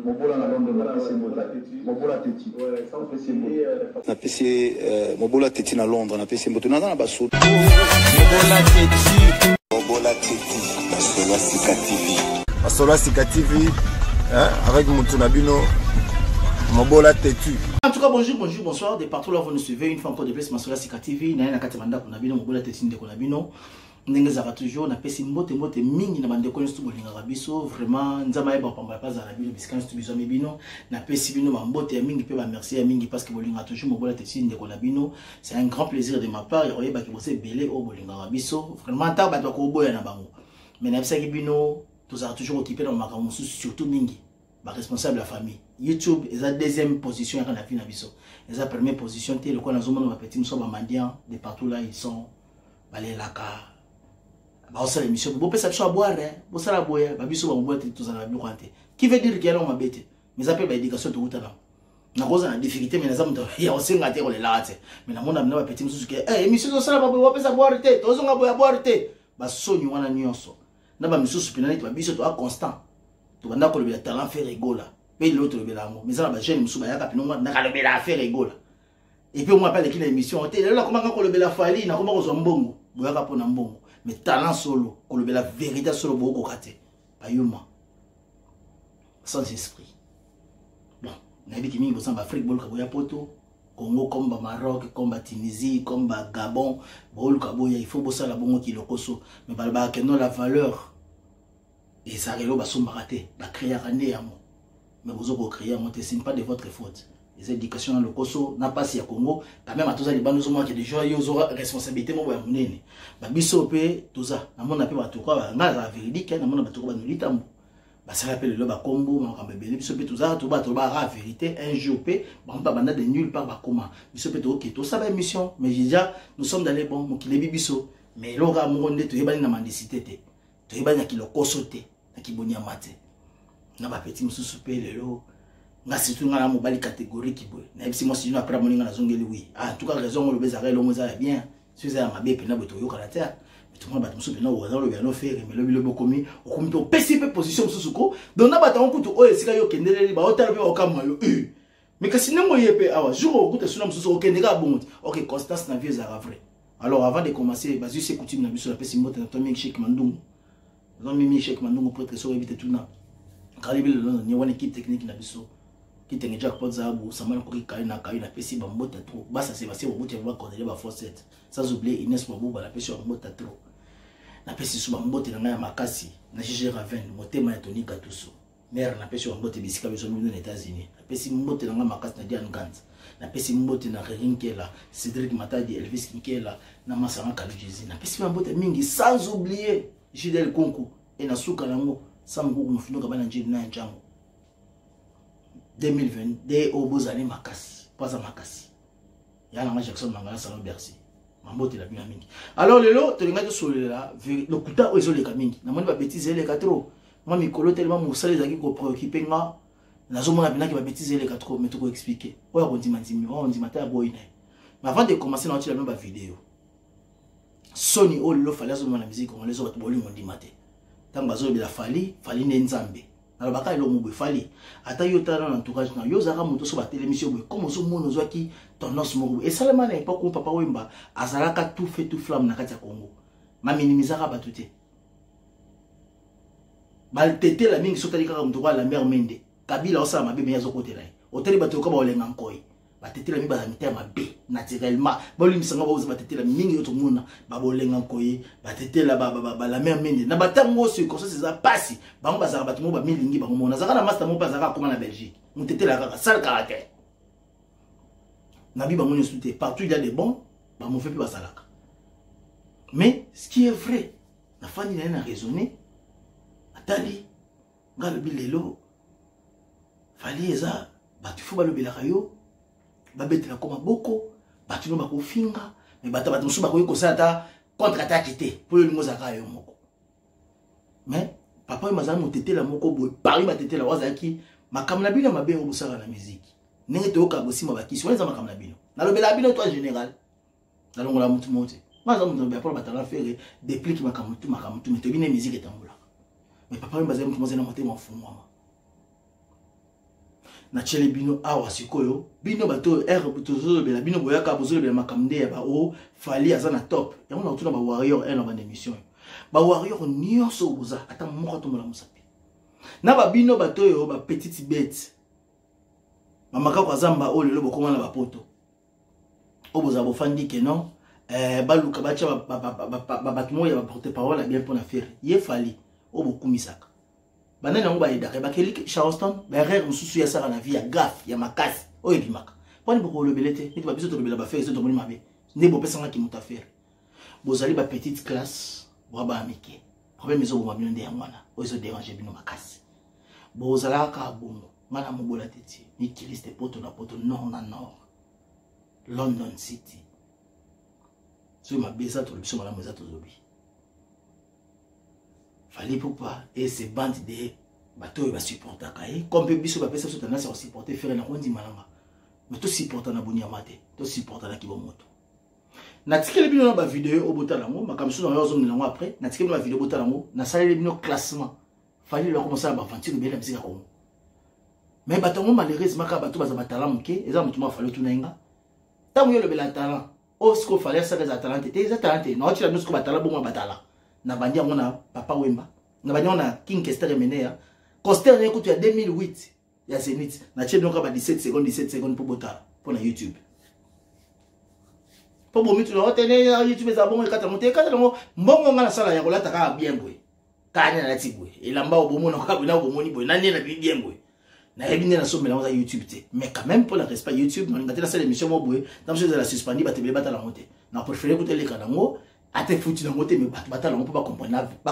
Mobola na Londres na PC Mobola Teti. Ouais, ça on fait na PC Mobola Teti na Londres na PC Moto na baso. Mobola Teti Basolo Sika TV. Basolo Sika TV avec Moutounabino Mobola Teti. En tout cas, bonjour, bonsoir. De partout là, vous nous suivez. Une fois encore de plus, Basolo Sika TV. Naye na katemanda kunabino Mobola Teti nde kunabino. Ndenge zaka toujours na pesi mbote mingi na bande konyo stubolinga rabiso vraiment nzama yeba pamba pas za bino biskan stubizo mebino na pesi bino mbote ya mingi pe ba merci ya mingi parce que bolinga toujours Mobola Teti nde kunabino. C'est un grand plaisir de ma part. Yeba ki bose belé au bolinga rabiso vraiment ta ba ko boya na bango. Mais na pesa ki bino tous a toujours occupé dans makambo surtout mingi. Ba responsable de la famille. YouTube est la deuxième position à la vie na biso. Est la première position té le quoi na zomo na petit muso ba mandian de partout là ils sont balé la ka. Bah on l'émission bon peut ça soit boire bon ça la boire bah biso ba boire tout ça na bien qui veut dire qu'il y a on mabete mais appelle ba éducation to utana na cause na difficulté mais na zamu ya osenga te ko le late mais na mona na petit muso ke émission ça la ba boire ça boire te to zonga boire te ba soni wana nyonso na ba miso supinani ba biso to a constant to banda ko le talent faire rigola pe l'autre le belango mais ça ba jeune muso ba yaka pinonga na ka le bela faire rigola et puis on m'appelle qui l'émission te là comment ko le bela fali na comment ko zo mbongo boyaka pona mbongo. Mais talent solo, qu'on le la vérité solo beaucoup raté. Pas yuma. Sans esprit. Bon, n'a dit qu'il y a Afrique, Bolka Poto, Congo, comme Maroc, comme Tunisie, comme Gabon, Bolka Boya, il faut bosser la bonne qui le coso. Mais balba que non la valeur. Et ça rélo bas sombre raté. Bah créer un né à moi. Mais vous avez créé un monté, ce n'est pas de votre faute. Les éducations dans le Koso n'a pas si à Congo, quand même à tous les bandes nous qui des gens ils auront responsabilité mon ba munene. Ba biso pe tout ça, na mon appel ba tout quoi na la véridique na mon ba tout quoi nous litambo. Ba ça rappelle le ba combo ma kambebele biso pe tout ça tout ba la vérité un jour pe ba banda de nulle part ba comment. Biso pe OK tout ça ba émission mais déjà nous sommes dans les bons mon ki lebi biso mais loga mo nde to yebani na mandicité te. To yebani ki lo koso te na ki bonia mate. Na ba petit mususu pe lelo nga surtout nga na mobali catégorique boy na ebisi moi si nous après moninga na zongeli oui en tout cas raison le bezare lo moza bien si ça ma be pena boto yo caractère mais tout le monde ba musu pena o lo bien no faire mais le bokomi o komi to PCP position mususuko donc na bata onkutu o esika yo kendele ba hotel be o kamwa yo mais que sinon mo yepe awa jour o kuta suna mususu o kendeka bonti OK Constance na vie za vrai alors avant de commencer bazu c'est coutume na biso la pesi mota na tomi Cheikh Mandungu non mimi Cheikh Mandungu prêtre so éviter tout na kalibi le ni one équipe technique na biso qui tenait déjà pour ça ça m'a encore na pesi ba mbota trop basa c'est passé au bout de voir connaître ba forcette sans oublier Inès Mabou ba la pesi ba mbota trop na pesi sous ba mbota na ya makasi na Gigi Raven motema ya Tony Katuso mère na pesi ba mbota bisika biso aux États-Unis na pesi mbota na makasi na Diane Gantz na pesi mbota na Rinkela Cédric Matadi Elvis Kinkela na Masanga Kalujizi na pesi ba mbota mingi sans oublier Gidel Konku et na suka nango sans ngou mfunuka bana njini na njango 2020 des obozani makasi pas à makasi yana ma Jackson mangala salon Bercy mambote la bien mingi alors lelo to linga to solela le kuta o ezoleka mingi na moni ba bêtise eleka trop moi mikolo tellement mosala ezaki ko préoccuper nga na zo mona binaki ba bêtise eleka trop mais to ko expliquer o ya kondima ndimi o ndima ta boy na mais avant de commencer na otila même ba vidéo Sony o lelo fallait zo mona musique on les autres boli ndima te tant bazo de la fali ne nzambe alors baka elo mobwe fali ata yo tana na entourage na yo zaka moto so ba télémission boy comme zo mono zo ki tendance moko et seulement na époque où papa Wemba azalaka tout fait tout flamme na kati ya Congo ma minimisaka batute bal tete la mingi sotali kaka moto la mère Mende Kabila osala mabe me yazo côté là hôtel bato ko ba olenga nkoi ba tete la mi ba mita mabe naturellement ba limisanga ba oza ba tete la mingi yo to mona ba bolenga nkoi ba tete la ba la mère Mende na batango so ko so c'est ça passe bango bazaka bato mo ba milingi ba mona zaka na master mo bazaka comme na Belgique mo tete la kaka sale caractère na bi ba moni souté partout il y a des bons ba mo fait plus basalaka mais ce qui est vrai la famille n'a raisonné atali ngalo bilelo fali eza batu fo balobela kayo babetela koma boko batu no bakofinga mais bata musu bakoyi kosata contre attaque te pour le mozaka yo moko mais papa mazana motetela moko boy Paris batetela wazaki makamna bino mabe obusaka na musique nenge to ka bosima bakisi weza makamna bino nalobela bino toi général nalongola mutu mote maza mutu ba pour batala faire déplique makamutu mais to bine musique etambola mais papa mazana mutu mozena motema mfumwa na chele bino awa sikoyo bino bato tozo bela bino boyaka bozo bela makamde ya ba o fali azana top yango na tuna ba warrior na ba émission ba warrior nyonso boza ata moko to mola musapi na ba bino bato yo ba petite bête mamaka kwa zamba o lelo bokoma na ba poto o boza bo fandi ke non baluka bacha ba moya ba porte parole bien pour na faire ye fali o bokumisaka bana nango ba edaka ba keli Charleston ba rere mususu ya sara na vie ya gaf ya makasi o ebimaka poni boko lobelete niti ba biso to lobela ba faire to moni mabe ne bo pesa ngaki muta faire bozali ba petite classe ba amike problème ezo bo mabino nde ya mwana o ezo déranger bino makasi bozala ka bongo ngana mobola teti ni kiliste poto na poto nord na nord London City so ma besa to biso mala moza to zobi fallait pourquoi et ces bandes de bateau va supporter comme biso ba pesa so tendance à supporter faire na kondi malanga mais to supporter na bonia mate to supporter na kibomoto na tikele bino na ba vidéo au botala ngo makamso na yozo ngilango après na tikele ba vidéo botala ngo na salé bino classement fallait leur commencer à aventure bien la musique ko mais batongo malheureusement ka bato baza batala muke eza mutu ma fallait tout nainga tamu yo le bela talent o sko fallait ça des talent te za talent na otila nous ko batala bongo batala na bandi yango na papa Wemba na bandi yango na King Kester Menea Coster ne kutu ya 2008 ya Zenith na chebino ka ba 17 secondes pour botala pour na YouTube pour bomitu na otene ya YouTube za bongo kata monte kata ngo mbongo ngana sala ya kolata ka bien boy kanya na tibwe elamba obomo na ka bona obomoni boy nani na bien boy na ebine na somela za YouTube te mais quand même pour la respect YouTube na ngati na sala émission mo boy dans ce de la suspendi ba tebele batala monte na préférer kutu le kanango ate foutu dans côté mais batala on peut pas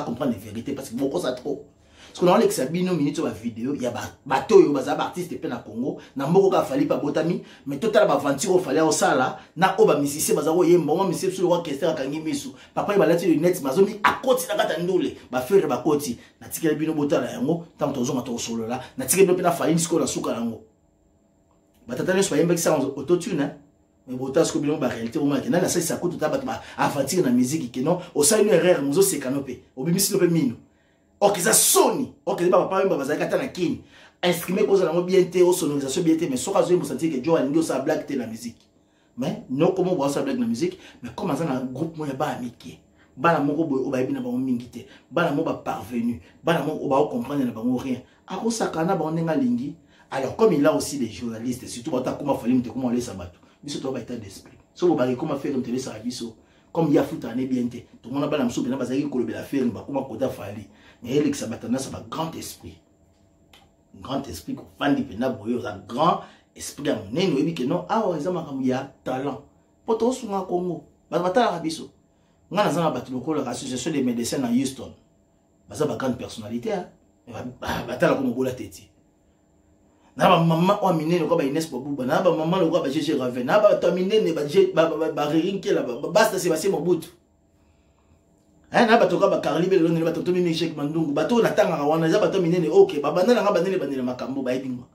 comprendre les vérités parce que beaucoup ça trop parce que dans l'exabino minute la vidéo il y a bateau yo baza artiste pe na Congo na mboko ka fali pa botami mais total ba aventure fali au sala na oba musicien baza ko yemba mo musicien sur orchestre akangi misu papa ba lati lunettes mazomi akoti na kata ndule ba faire ba koti na tikela bino botala yango tant tozo mato solo là na tikela bino pe na fali disco na suka yango batata ne so yemba kisa autotune mais botas ko bilon ba réalité au moins que na ça coûte ta ba aventure na musique que non au sa une erreur muzo se canopé obimisi no pe mino okiza soni okiza papa Wemba bazaka ta na kini instrument ko za na bien te au sonorisation bien te mais so ka zo mo sentir que Joe Ndio sa blague te na musique mais non comment voir sa blague na musique mais comment ça na groupe mo ya ba amiki bana moko boy o ba bina ba mingi te bana mo ba parvenu bana mo o ba comprendre na ba rien ako sakana ba onenga lingi alors comme il a aussi des journalistes surtout bata kuma fali mte kuma lesa bato biso to ba état d'esprit so bo bari comment faire comme télé ça biso comme il y a foot année bien te tout le monde ba na mso bena bazaki ko lobela faire ba kuma kota fali mais elle ça batana ça ba grand esprit ko fandi pena boyo za grand esprit ya neno ebi ke non ah eza makamu ya talent poto sunga Congo ba batala biso ngana za ba tuloko la association des médecins à Houston baza ba grande personnalité batala ko mobola teti na ba maman o minene ko ba Ines Bobuba na ba maman lo ko ba Gégé Raven na ba to minene ba rinke la basta Sébastien Mobutu na ba to ka ba Carlibe lo ne ba to mimi Cheikh Mandungu ba to na tanga wana za ba to minene okay ba banda nga ba nene ba nene makambo ba ebingo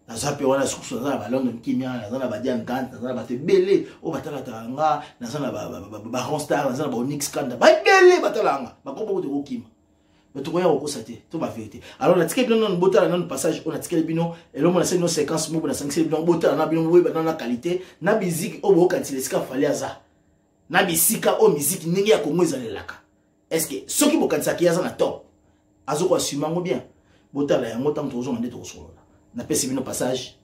na za pe wana sukusu na ba London Kimia na za na ba Diane Gant na za ba te belé o ba tala tanga na za na ba Ronstar na za na ba Onyx Kanda ba belé ba tala nga ba ko ko te okima mais tu vois au côté tout ma vérité alors la ticket non botala non passage on a ticket bino et l'homme on a cette séquence mo na 5 bino botala na bino we na qualité na musique o bo kanti lesika fali aza na bisika o musique ningi ya Congo ezalelaka est-ce que ceux qui bo kanti ki aza na top azo ko assumer ngo bien botala yango tant tozo ngande to solo na pesi bino passage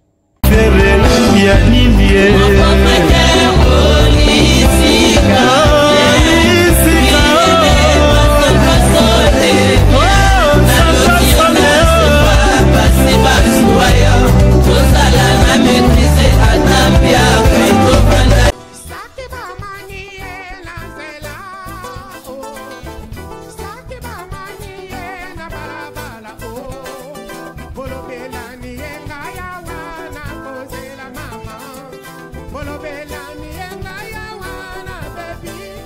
Bolo bela ni enga ya wana baby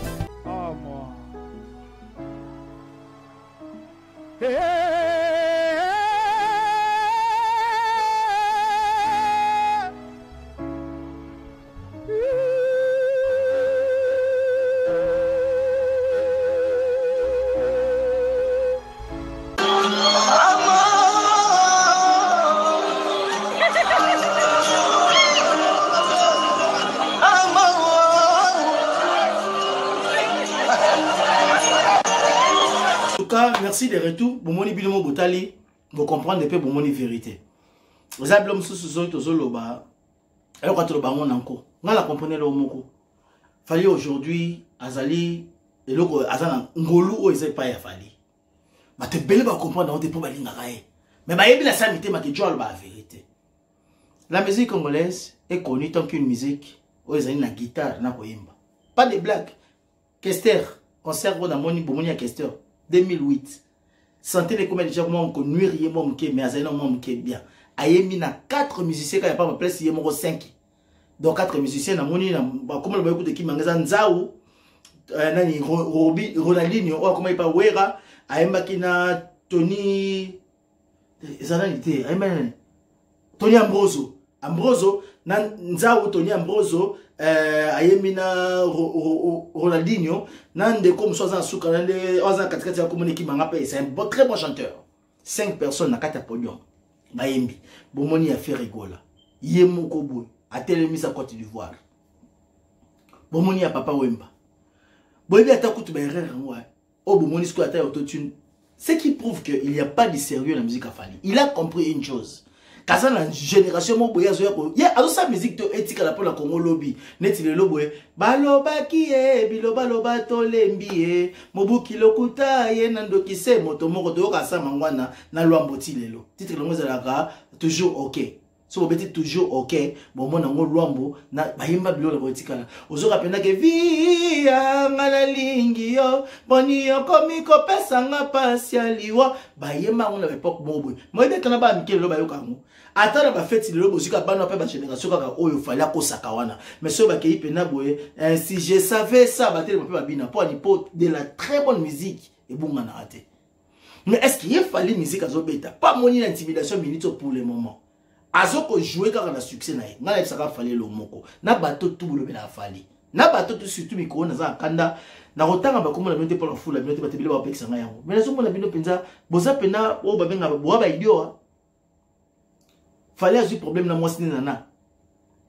vraiment, merci de retour. Bomoni Bilomo Botali, vous comprenez peu Bomoni vérité. Vous avez l'homme sous Zoloba. Alors, quand le baron encore, on la comprenait le moko. Fallait aujourd'hui, Azali, et l'autre, Azana, Ngolu, ou ils pas Fali. Mais te belle va comprendre dans tes pauvres lignes. Mais il y a la samité, mais qui joue la vérité. La musique congolaise est connue tant qu'une musique où ils ont une guitare, na koyimba. Pas de blagues. Kester, concert on a moni bomoni à Kester 2008. Santé les comédiens comment on nuire yemo mke mais azana mke bien. Ayemi na 4 musiciens quand il y a pas ma place yemo 5. Donc 4 musiciens na moni na comment le écoute qui mangeza nzao nani Robi Ronaldinho ou comment il pas Wera ayemba kina Tony ezanalité ayemba Tony Ambroso na nzao Tony Ambroso ayemina Ronaldinho nande comme soit suka nande oza katikati ya komuniki manga pe c'est un très bon chanteur. 5 personnes na kata podium bayembi bomoni a fait rigola yemoko boy a télémisa Côte d'Ivoire bomoni a Papa Wemba boyebi atakutu ba erreur ngwa o bomoni sko ata autotune, ce qui prouve que il n'y a pas de sérieux dans la musique Fally. Il a compris une chose. Quand la génération mo boya zo ya alors sa musique to etika la pour la Congo lobby neti le loboye baloba ki e biloba loba to lembi e mobuki lokuta ye nando kise moto moko to ka sa mangwana na lwamboti lelo titre longo za toujours OK. So beti toujours OK bon mona ngo lwambo na bayimba bilo la botika la ozo rapenda ke via ngala lingi yo boni yo komi ko pesa nga pasialiwa bayema on à l'époque mobo moi be kana ba mikelo ba yo kango atala ba fête le bozika bana pe ba génération kaka oyo fallait ko sakawana mais so ba ke ipena boye si je savais ça ba tele pe ba bina pour de la très bonne musique et bunga na raté. Mais est-ce qu'il fallait musique azo beta pas moni l'intimidation minute pour le moment. Azoko jouer quand on a succès na ngala saka Fally le moko na bato tout le bela Fally na bato tout surtout miko na za kanda na rotanga ba komona minute pour la foule minute ba tebile ba pekisa nga yango mais nazo mona bino penza boza pena o ba benga bo ba idio Fally a eu problème na mwasi nana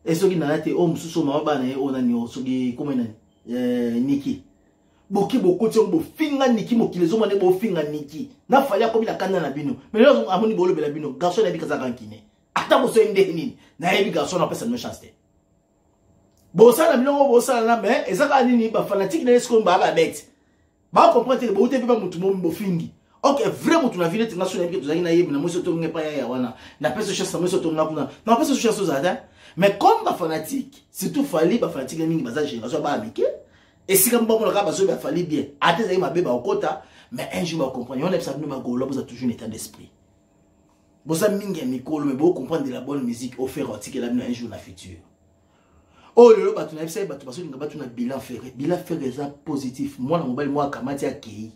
et soki na te o mususu ma ba na o nani o soki komena Niki boki boko ti bo finga Niki mokilezo mane bo finga Niki na Fally akomi la kanda na bino mais là amoni bolo bela bino garçon na bikaza kankine ata boso ndeni na yebi garçon na pesa no chance te bosa na bilongo bosa na mais ezaka nini ba fanatique na esko ba ba bête ba comprendre que bo te ba mutu mo mbo fingi OK vrai mutu na ville international que tozaki na yebi na moso to ngepa ya wana na pesa chance na moso to ngakuna na pesa chance za mais comme ba fanatique surtout Fally ba fanatique mingi baza génération ba amike et si comme bon ka ba so ba Fally bien ate za ma beba okota mais un jour ba comprendre on a ça nous ba golo boza toujours un état d'esprit. Vous avez mis Mikolo, mais vous comprenez de la bonne musique offerte un jour dans le futur. Oh, le lot, tu n'as pas de façon, tu as bilan ferré. Bilan ferré, c'est positif. Moi, moi, Kamati a qui.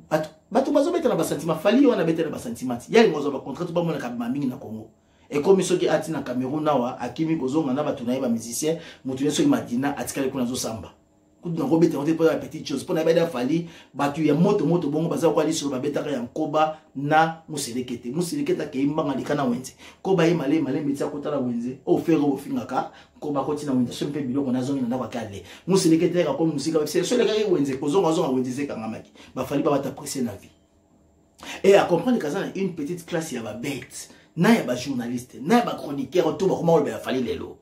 Tu vas mettre dans le sentiment. Fally, on a mis dans le sentiment. Il y a une contrat, tu vas mettre dans le Congo. Et comme ceux qui ont été dans le Cameroun, à Kimi Kozo, on a des musiciens, Moutuné sur Madina, à Tikale Kunazo Samba. Dans Robert, on pour la petite chose. Pour la Fally, tu as moto bon, baza quoi aller sur la bêta en Koba na Muselekete. Muselekete qui est mbanga likana wenze. Koba yi malé metia kota la wenze. O fero o fingaka. Koba koti na wenze. Sempe bilo kona zongi na wakale. Muselekete ka comme musique avec c'est le gars wenze. Kozo ngazo wenze ka ngamaki. Ba Fally ba t'apprécier la vie. Et à comprendre que ça une petite classe ya ba bête. Na ya ba journaliste, na ya ba chroniqueur tout ba comment le ba Fally lelo.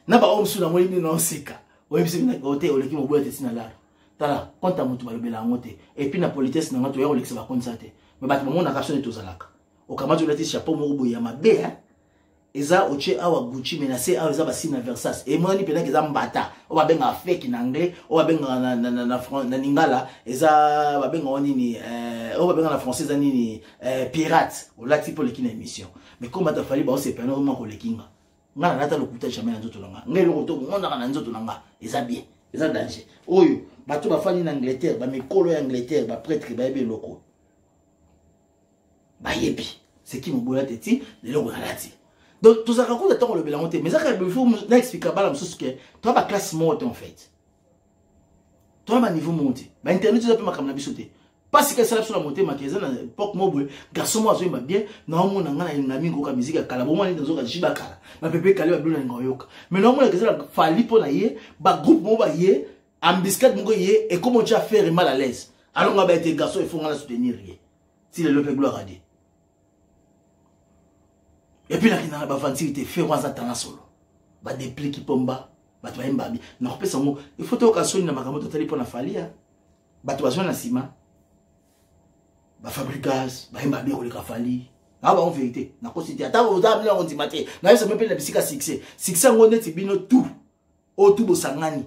Na ba homme sous la moline non sika. Oui, c'est une côté, on est qui m'a boulé testina là. Tala, quand t'as monté le bel angoté. Et puis la politesse n'a pas tout, on l'excès va constater. Mais bah, mon action est aux alaka. Au Kamajo l'a dit chapeau, mon bout, yama bé, hein. Eza, oche, awa Gucci, menacé, awa, eza, basina Versace. Et moi, ni pena, eza, mbata. On va benga fake en anglais, on va benga na ningala, eza, va benga nini, on va benga na française, nini, pirate. On l'a dit pour l'équipe d'émission. Mais comme t'as fallu, bah, on s'est perdu, on m'a collé kinga. Nga nata lokuta jamais na nzoto nanga ngelo ko to ngona na nzoto nanga eza bien eza danger oyo bato ba fani na Angleterre ba mikolo ya Angleterre ba prêtre ba yebe loko ba yebi c'est qui mo bola teti le loko alati donc tout ça raconte tant le belangote mais ça il faut na expliquer bala msusu que toi ba classe monte en fait toi ba niveau monte ba internet tu peux makamna bisoté parce que ça la sur la montée makiza na époque mobile garçon moi zo bien na on na ngana na mingo ka musique kala bo mwana nzo ka jiba kala ba pepe kala ba blona ngoyoka mais non moi que ça Fally pour na ye ba groupe mo ba ye ambiscade mo ye et comment tu as fait mal à l'aise Alors on va être garçon, il faut qu'on la soutenir. Si le lopé gloire à Dieu. Et puis là, il y a une fantasité, fait un temps solo. Bah des plis qui pomba, bah tu vas imbabi. Non, il faut que tu aies une macamoto tali pour la falia. Bah tu vas jouer la ciment. Bah fabricage, bah imbabi ou le cafali. Ah bah en vérité, na cosité. Attends, aux âmes là on dit maté. Na ça me fait la bisika succès. Succès on est bino tout. O tout bosangani.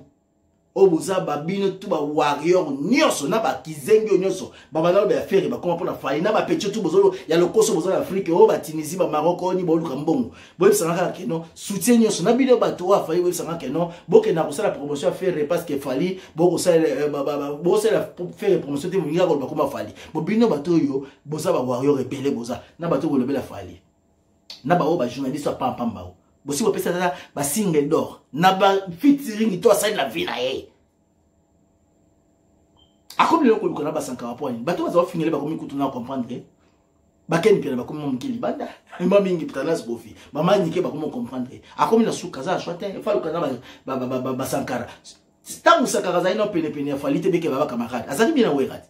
O boza babino tout ba warrior nyonso na ba kizengi nyonso. Ba bana ba faire ba comment pour la faille na ba petit tout bozolo ya le koso bozolo Afrique o ba Tunisie ba Maroc ni ba luka mbongo. Bo bisanga ke non soutien nyonso na bino ba to a faille bo bisanga ke non bo ke na ko la promotion faire parce que fali bo ko ça bo ça la faire promotion te munga ko ba ko ma fali. Bo bino ba to yo boza ba warrior rebelle boza na ba to ko lebela fali. Na ba o ba journaliste pa pamba o. Si vous pensez ça, bah single d'or, n'a pas featuring toi ça de la vie là. A comme le coup qu'on a pas 50 points, bah toi ça va finir bah comme écoute on a comprendre. Bah ken bien bah comme on kili banda, mama mingi putanas bofi, mama nike bah comme on comprendre. A comme la sous kaza choite, il faut le kana bah sankara. Tant sankara ça ino pene pene fali te beke baba camarade. Azali bien ouais rat.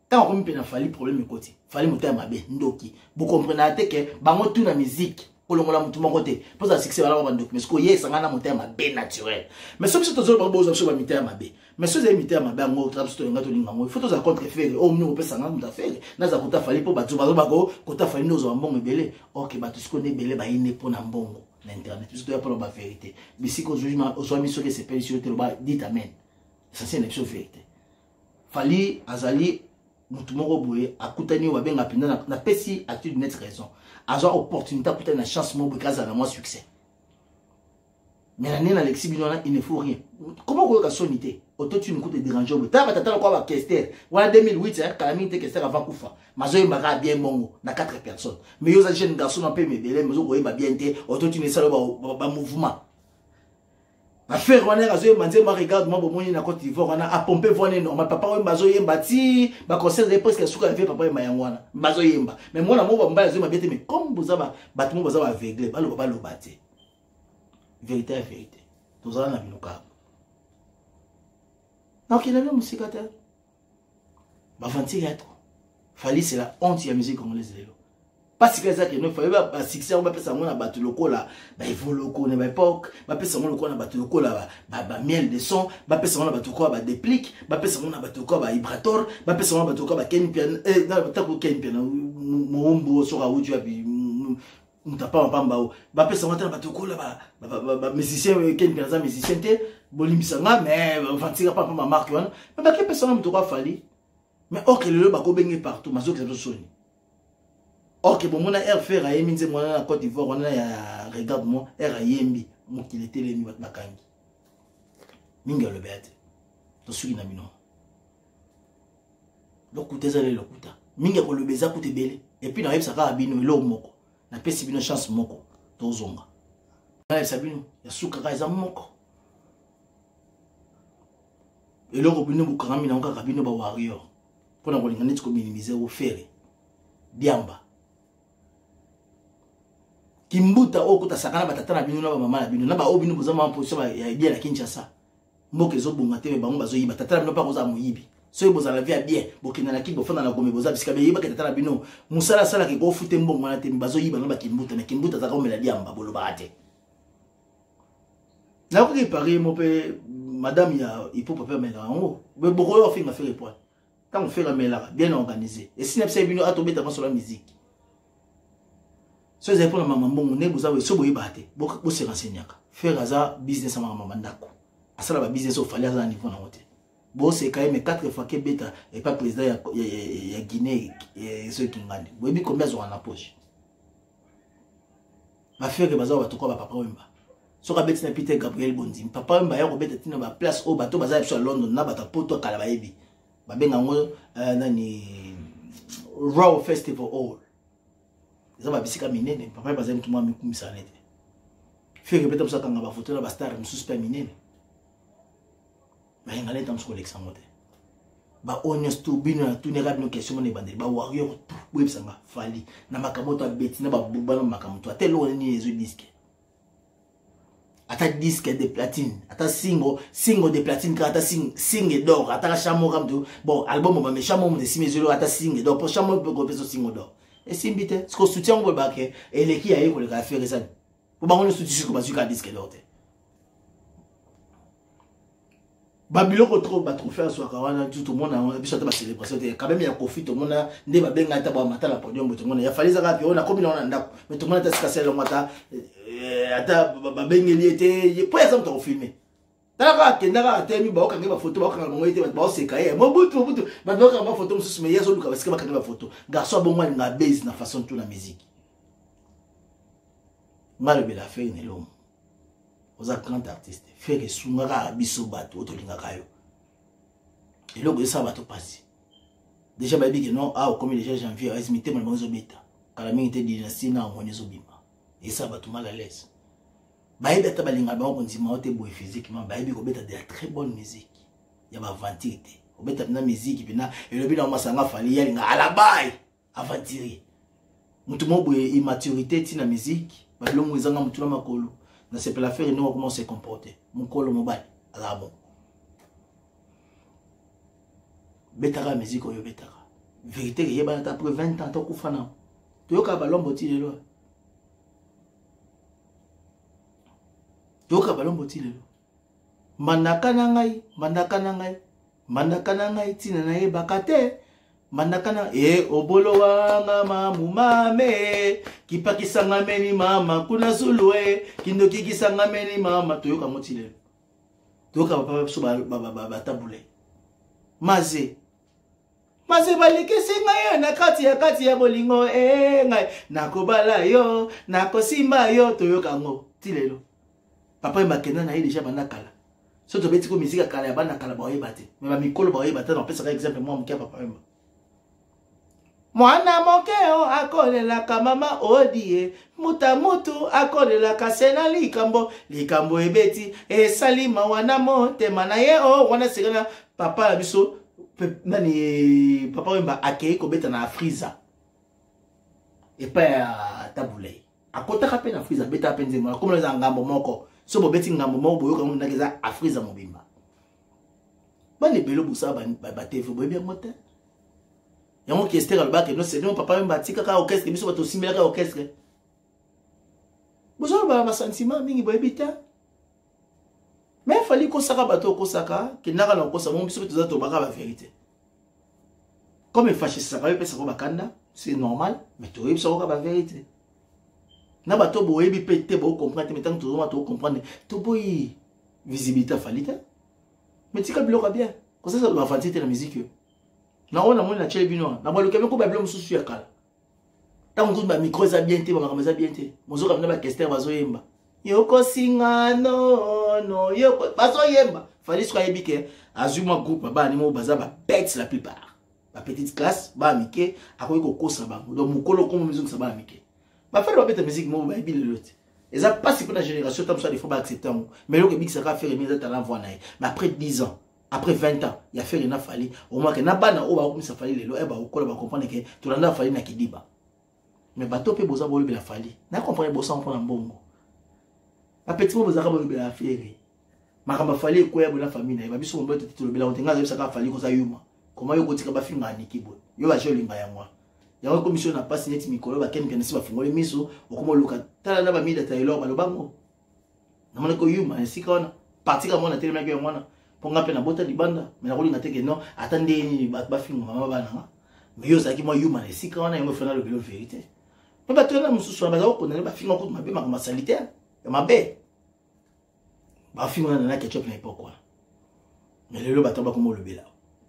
Tant comme pene fali problème côté, fali monter mabe ndoki. Vous comprenez que bah on tout la musique. Kolongola mutu moko te pour ça succès wala ba ndok mais ko ye sanga na moteur ma be naturel mais sauf si tozo ba bozo so ba miter ma be mais so ze miter ma be ngo trap sto ngato linga ngo photo za contre faire o mnu pe sanga muta faire na za kota fali po ba zo ba ko kota fali no zo mbongo belé OK ba tout ce qu'on est belé ba ine po na mbongo na internet tout ça pour la vérité mais si ko jugement o so mi so que c'est pas sur te ba dit amen ça c'est une vérité fali azali mutu moko boye akutani wa benga pinda na pesi attitude net raison avoir opportunité pour une chance mon grâce à moi succès mais l'année Alexis Binona il ne faut rien comment vous sonité auto tu ne coûte déranger au ta tata quoi ba Kester voilà 2008 hein calamité Kester avant Koufa mazo yembaka bien mongo na 4 personnes mais yo za jeune garçon un peu me belé mazo ko yeba bien té auto tu ne sala ba mouvement a faire on est razo manze ma regarde moi bon na Côte d'Ivoire on a pomper voine normal papa o mazo yemba ti ba conseil de presque suka fait papa yemba yangwana mazo yemba mais moi na mo ba mbala zo mabete mais comme bozaba batimo bozaba aveugle ba lo baté vérité tous en a biloka donc il a même musique à terre ba fanti être fali c'est la honte ya musique congolaise lelo parce que ça que nous fallait pas succès on va passer on a battu le cola bah il faut le connaître bah époque bah passer on le connaît battu le cola bah miel de son bah passer on a battu quoi bah déplique bah passer on a battu quoi bah vibrator bah passer on a battu quoi bah ken piano dans ta ko ken piano mombo sur où tu as vu on t'a pas pamba bah passer on a battu cola bah musicien ken piano musicien té bolimisanga mais vantiga pas ma marque mais bah quelle personne me doit fali mais OK le bah ko bengi partout mazo que ça sonne. Ok, bon, mon air faire à Yembi, moi, à Côte d'Ivoire, on a regarde-moi, air à Yembi, moi qui était les nuits, Makangi. Minga le bête. Tu suis na mino. Le coup des allées, le coup. Minga pour le baiser, coup de belé. Et puis, dans ça va bino, l'eau moko. Na pesi bino chance moko. Tozonga. Dans sabino, ya soukara za moko. Et l'eau bino, boukarami, na onka kabino, ba warrior. Pour la voler, ko minimiser au ferry. Biamba. Kimbuta okuta sakana batata na bino na mama na bino na ba obinu bozama en position ya bien la Kinshasa mboke zo bonga te bango bazo yiba tata na bino pa koza moyibi so boza la vie bien bokina na kibo fana na gome boza bisika be yiba ke tata na bino musala sala ke ko fute mbongo na te bazo yiba na ba kimbuta na kimbuta za komela diamba bolo baate na ko ke pari mo pe madame ya ipo papa mela ngo be boko yo finga faire point quand on fait la mela bien organisé et si n'absent bino atobeta sur la musique. So vous avez pour la maman bon on est vous avez so boy baté beaucoup se renseigner faire ça business à maman mandako asala ba business au fallait à niveau na hote bon c'est quand même 4 fois que beta et pas président ya Guinée et ceux qui ngani vous avez combien sur la poche va faire que baza ba to ko ba papa wemba so ka beti na Peter Gabriel Bondim papa wemba ya ko beta tina ba place au bateau baza sur London na bata poto kala ba yebi ba benga ngo nani Raw Festival Hall. Ça va bisika minene papa bazali tout moi mikumisa nete faire peut-être ça kanga ba photo na ba star mususpect minene ba ngale tam sko l'examote ba honest to bino na tout nera bino question ne bande ba warrior tout web sanga fali na makamoto abeti na ba buba na makamoto atelo ni ezo disque ata disque de platine, ata single de platine, ata single d'or, ata chamo comme bon album mais chamo de 6 ata single d'or, pour chamo peut couper ce single d'or. Et si mbite, ce que soutient on va et les qui a eu pour le faire ça. Pour ba on soutient comme sur disque d'or. Babilo retrouve ba trophée sur kawana tout le monde a biso ta célébration quand même il y a Kofi tout le monde ndé ba benga ta ba matala podium tout le monde il a fallu ça que on a comme on a ndako mais tout le monde a cassé le mata ata ba bengeli était pour exemple on filmer tala ka ndaka atemi ba okanga ba photo ba okanga ngo ite ba oseka ye mobutu ba doka ba photo mususu mais yeso luka parce que ba kanga ba photo garçon bongo nga base na façon tout la musique mal be la fait ne l'homme aux grand artistes faire que sungara biso bato otolinga kayo et logo ça bato passer déjà ba bi que non ah comme déjà janvier esmité mon bonzo beta kala mingi te dynastie na ngoni bima et ça bato mal à l'aise ba beta balinga ba ko ndima ote boy physiquement ba bi ko beta de la très bonne musique ya ba aventure ko beta na musique bina et le bina masanga fali ya linga ala bay aventure mutu mo boy immaturité tina musique ba longo ezanga mutu na makolo. Na c'est pas l'affaire et nous comment se comporter. Mon col mobile à la bon. Betara musique oyo betara. Vérité que yeba après 20 ans to kufana. To yoka balombo ti lelo. Yoka balombo ti lelo. Mandaka na ngai tina na yeba kate. Mandakana obolo wanga mamu mame kipakisanga meni mama kuna zulwe kindoki kisanga meni mama toyoka motile toyoka papa so ba tabule maze balekese ngai na kati ya bolingo ngai nakobala yo nakosimba yo toyoka ngo tilelo papa makena na déjà banakala so to beti ko musique kala ya banakala ba oyebate mais ba mikolo ba oyebate na pesa exemple moi mkia papa Mwana mokeo akolelaka mama odie muta mutu akolelaka sena likambo ebeti esalima wana motema na ye wana segana papa la biso nani papa wemba akei kobeta na Afriza epa ya tabulei akotaka pe na Afriza beta penze mwana comme les ngambo moko so bobeti ngambo moko boyoka mu nakeza Afriza mobimba bane belo busa ba tefu boye bien moteur yango qui estere alba que non c'est non papa même batika ka orchestre biso bato simela ka orchestre bozo ba sentiment mingi boye bita mais fallait ko saka bato ko saka que naka na ko sa mon biso to baka ba vérité comme il fâche ça ba pesa ko bakanda c'est normal mais to yebisa ko ba vérité na bato boye bi pété bo comprendre mais tant tout le monde comprendre to boy visibilité falita mais tika bloka bien comme ça va fanter la musique. Na on a mon na chele bino na ba lokeme ko ba blom susu ya kala ta mo ba micro za bien te ba makamza bien te mozo ka ba kester bazo yemba yoko singa no yoko bazo yemba fallait soit yebike azuma groupe ba ni mo baza ba bête la plupart ba petite classe ba mike akoyi ko kosa ba do mukolo ko mo musique ça ba mike ba faire ba bête musique mo ba bi le lot et ça passe pour la génération tam ça il faut pas accepter mais le que big ça va faire mes talents voir mais après 10 ans après 20 ans, il y a fait une affaire. Au moins que Nabana, on va comme ça fallait les lois, on va comprendre que tout le monde a fallu na kidiba. Mais bateau peut bosa bolu la fali. Na comprendre bosa on prend un bongo. A petit mot bosa bolu la affaire. Ma kamba fali ko ya bona famille na. Ba biso mo bote titolo bela on tenga za ka fali ko za yuma. Comment yo kotika ba finga ni kibo. Yo ba joli nga ya moi. Ya ko commission na passe net mikolo ba ken ken si ba fungole miso okoma luka. Tala na ba mida tailo ba lo bango. Na mona ko yuma sikona. Partika mona tele maki mona. Ponga pe na bota di banda mais na kolinga teke non attendez ni ba finga mama bana mais yo zaki mo yuma na sika wana yo fana le bilo vérité mais ba tona mususu ba za ko na ba finga ko mabe ma salitaire ya mabe ba finga na ketchup na pourquoi mais le ba tamba comme le bela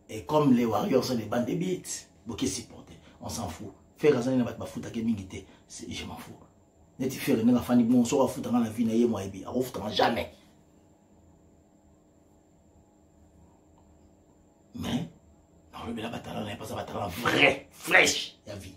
et comme les warriors sont des bandes de beats boké supporter on s'en fout faire ça na ba futa ke mingité je m'en fous neti faire na fani bon so ba futa na la vie na ye moi ebi a futa jamais. Mais, non, le bataille n'est pas un bataille vrai, fraîche, la vie.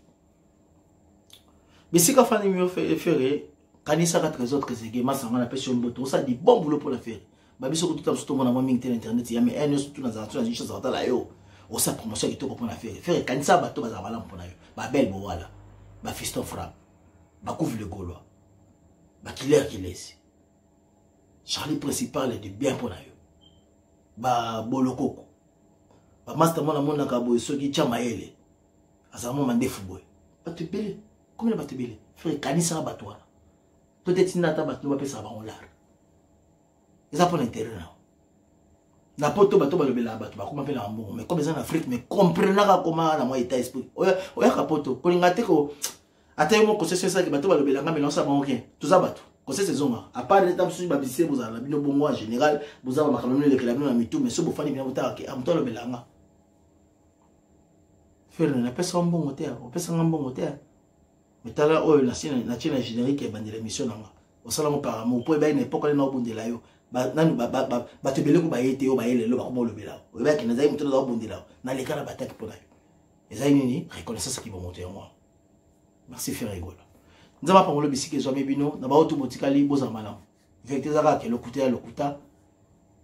Mais si quand on a fait, quand il s'arrête les autres, c'est que ma on a pêché un bouton, ça dit bon boulot pour la faire. Bah, bien sûr, tout le monde a moins mis internet, il y a mais un surtout dans la chose à la yo. Au sa promotion qui te comprend la faire. Faire quand ça, bateau, va avoir pour la yo. Bah, belle, voilà. Bah, fiston frappe. Bah, couvre le gaulois. Bah, qui l'air qui laisse. Charlie principal est de bien pour nous. Ba bolokoko. Ba master mona mona ka boy soki chamaele. Azamo mande fuboy. Ba te belé. Comment ba te belé? Frère kanisa ba toi. Peut-être nata ba no ba pesa ba on lar. Eza pour l'intérêt là. Na poto bato ba lobela ba to ba kuma pe na mbongo mais comme ça en Afrique mais comprenaka comment na moi état esprit. Oya ka poto ko linga te ko atay mo ko c'est ça que bato ba lobela nga mais non ça ba rien. Tout ça bato. Conseil saison à part l'étape sur babissé vous avez bien bon mois général vous avez marqué le réclamé dans mitou mais ce vous fallait bien vous taquer am toi le belanga faire na pesa un bon moteur on pesa un bon moteur mais tala oh la chine générique et bande l'émission nanga au salon par mon point ben époque na obundela yo ba nanu ba te beleko ba yete yo ba yele lo ba ko le bela o ba ki na zai mutu na obundela na les kana bataki pour là et ça nini reconnaissance qui va monter en moi merci faire rigoler. Nous avons parlé de biscuits jamais bino, nous avons tout botikali boza malam. Vérité zaka que le kuta.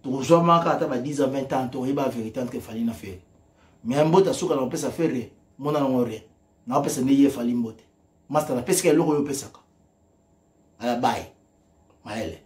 Tu joues manka ata 10 à 20 ans, tu riba vérité que fallait na faire. Mais un bota souka na pesa faire, mona na ngore. Na pesa niye fallait mbote. Master na pesa ke loko yo pesa ka. Ala bye. Maele.